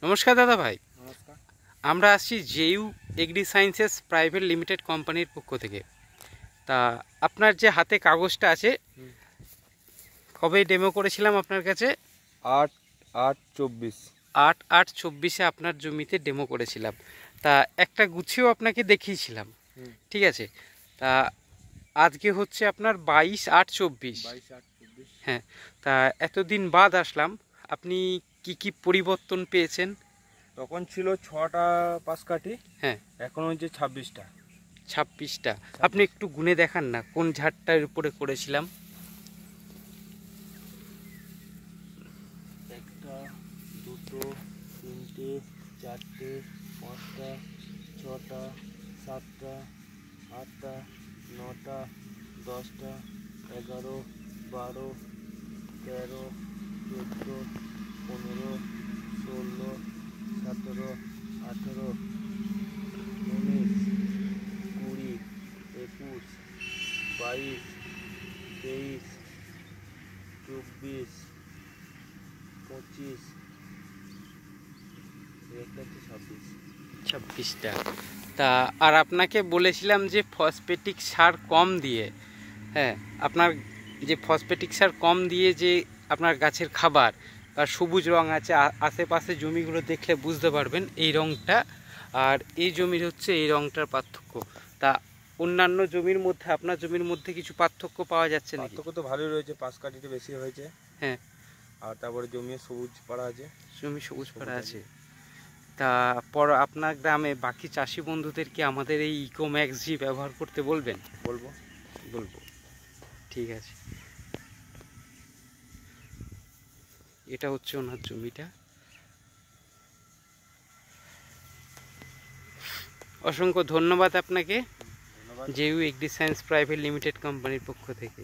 নমস্কার দাদা ভাই। নমস্কার। আমরা আসছি JU Agri Sciences Private Limited কোম্পানির পক্ষ থেকে। তা আপনার যে হাতে কাগজটা আছে, কবে ডেমো করেছিলাম আপনার কাছে? 8/8/24। 8/8/24 আপনার জমিতে ডেমো করেছিলাম। তা একটা গুছিয়েও আপনাকে দেখিয়েছিলাম, ঠিক আছে। তা আজকে হচ্ছে আপনার 22/8/24। 22/8/24। হ্যাঁ, তা এতদিন বাদ আসলাম, আপনি কি কি পরিবর্তন পেয়েছেন? তখন ছিল 6টা পাশ কাঠি, হ্যাঁ, এখন হচ্ছে 26টা। 26টা। আপনি একটু গুনে দেখান না কোন ঝাড়টার উপরে করেছিলাম। 1টা 2টো 3টে 4টে 5টা 6টা 7টা 8টা 9টা 10টা 11 12 13 14 15 16 17 18 19 20 21 22 23 24 25 26টা। তা আর আপনাকে বলেছিলাম যে ফসফেটিক সার কম দিয়ে, হ্যাঁ, আপনার যে ফসফেটিক সার কম দিয়ে যে আপনার গাছের খাবার বা সবুজ রং আছে, আশেপাশে জমিগুলো দেখলে বুঝতে পারবেন এই রংটা আর এই জমির হচ্ছে এই রংটার পার্থক্য। তা অন্যান্য জমির মধ্যে আপনার জমির মধ্যে কিছু পার্থক্য পাওয়া যাচ্ছে নাকি? পার্থক্য তো ভালোই রয়েছে, পাশ কাঠিতে বেশি হয়েছে। হ্যাঁ, আর তারপরে জমি সবুজ পাড়া আছে। জমি সবুজ পাড়া আছে। তা পর আপনার গ্রামে বাকি চাষি বন্ধুদেরকে আমাদের এই ইকোম্যাক্স জি ব্যবহার করতে বলবেন? বলবো। ঠিক আছে। এটা হচ্ছে ওনার জমিটা। অসংখ্য ধন্যবাদ আপনাকে ধন্যবাদ। JU Agri Science Private Limited কোম্পানির পক্ষ থেকে।